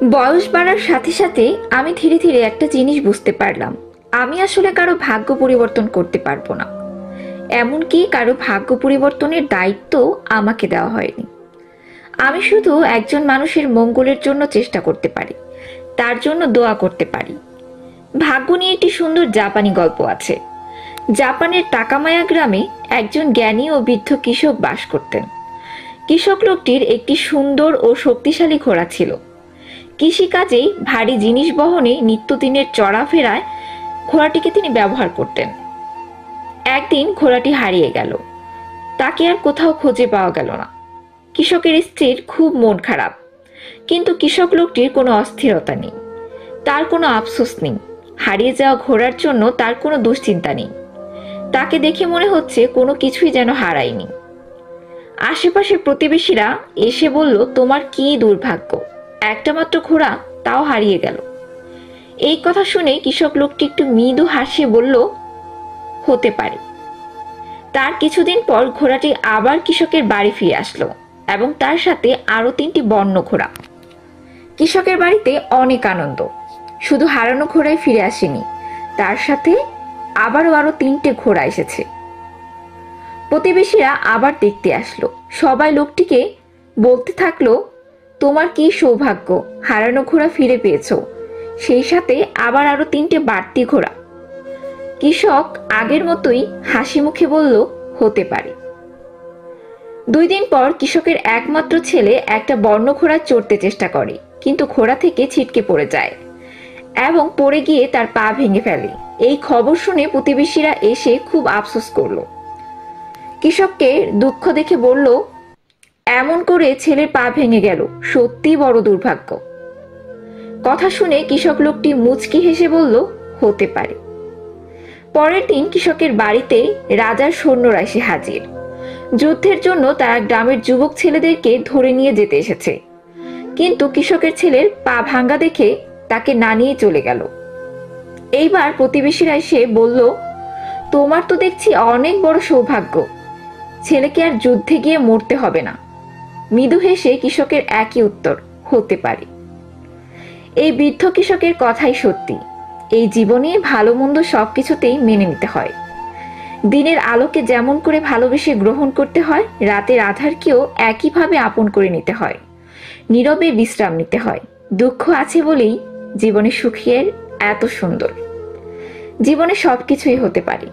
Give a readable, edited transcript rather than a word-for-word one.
বয়স বাড়ার সাথে সাথে আমি ধীরে ধীরে একটা জিনিস বুঝতে পারলাম, আমি আসলে কারো ভাগ্য পরিবর্তন করতে পারবো না। এমনকি কারো ভাগ্য পরিবর্তনের দায়িত্ব আমাকে দেওয়া হয়নি। আমি শুধু একজন মানুষের মঙ্গলের জন্য চেষ্টা করতে পারি, তার জন্য দোয়া করতে পারি। ভাগ্য নিয়ে একটি সুন্দর জাপানি গল্প আছে। জাপানের তাকামায়া গ্রামে একজন জ্ঞানী ও বৃদ্ধ কৃষক বাস করতেন। কৃষক লোকটির একটি সুন্দর ও শক্তিশালী ঘোড়া ছিল। কৃষিকাজেই ভারী জিনিস বহনে নিত্যদিনের চলাফেরায় ঘোড়াটিকে তিনি ব্যবহার করতেন। একদিন ঘোড়াটি হারিয়ে গেল, তাকে আর কোথাও খুঁজে পাওয়া গেল না। কৃষকের স্ত্রীর খুব মন খারাপ, কিন্তু কৃষক লোকটির কোনো অস্থিরতা নেই, তার কোনো আফসোস নেই। হারিয়ে যাওয়া ঘোড়ার জন্য তার কোনো দুশ্চিন্তা নেই। তাকে দেখে মনে হচ্ছে কোনো কিছুই যেন হারায়নি। আশেপাশের প্রতিবেশীরা এসে বলল, তোমার কি দুর্ভাগ্য, একটা মাত্র ঘোড়া, তাও হারিয়ে গেল। এই কথা শুনে কৃষক লোকটি একটু মৃদু হাসিয়ে বলল, হতে পারে। তার কিছুদিন পর ঘোড়াটি আবার কৃষকের বাড়ি ফিরে আসলো এবং তার সাথে আরো 3টি বন্য ঘোড়া। কৃষকের বাড়িতে অনেক আনন্দ। শুধু হারানো ঘোড়ায় ফিরে আসেনি, তার সাথে আরো 3টে ঘোড়া এসেছে। প্রতিবেশীরা আবার দেখতে আসলো। সবাই লোকটিকে বলতে থাকলো, তোমার কি সৌভাগ্য, হারানো ঘোড়া ফিরে পেয়েছো, সেই সাথে আরো 3টে বাড়তি ঘোড়া। কৃষক আগের মতোই হাসি মুখে বলল, হতে পারে। 2 দিন পর কৃষকের একমাত্র ছেলে একটা বন্য ঘোড়া চড়তে চেষ্টা করে, কিন্তু ঘোড়া থেকে ছিটকে পড়ে যায় এবং পড়ে গিয়ে তার পা ভেঙে ফেলে। এই খবর শুনে প্রতিবেশীরা এসে খুব আফসোস করলো। কৃষককে দুঃখ দেখে বলল, এমন করে ছেলের পা ভেঙে গেল, সত্যি বড় দুর্ভাগ্য। কথা শুনে কৃষক লোকটি মুচকি হেসে বলল, হতে পারে। পরের দিন কৃষকের বাড়িতে রাজার সৈন্যরা এসে হাজির। যুদ্ধের জন্য তারা গ্রামের যুবক ছেলেদেরকে ধরে নিয়ে যেতে এসেছে, কিন্তু কৃষকের ছেলের পা ভাঙ্গা দেখে তাকে না নিয়ে চলে গেল। এইবার প্রতিবেশীরা এসে বলল, তোমার তো দেখছি অনেক বড় সৌভাগ্য, ছেলেকে আর যুদ্ধে গিয়ে মরতে হবে না। মৃদু হেসে কৃষকের একই উত্তর, হতে পারে। এই বৃদ্ধ কৃষকের কথাই সত্যি। এই জীবনে ভালো মন্দ সবকিছুতেই মেনে নিতে হয়। দিনের আলোকে যেমন করে ভালোবেসে গ্রহণ করতে হয়, রাতের আধারকেও একইভাবে আপন করে নিতে হয়। নীরবে বিশ্রাম নিতে হয়। দুঃখ আছে বলেই জীবনে সুখের এত সুন্দর। জীবনে সবকিছুই হতে পারে।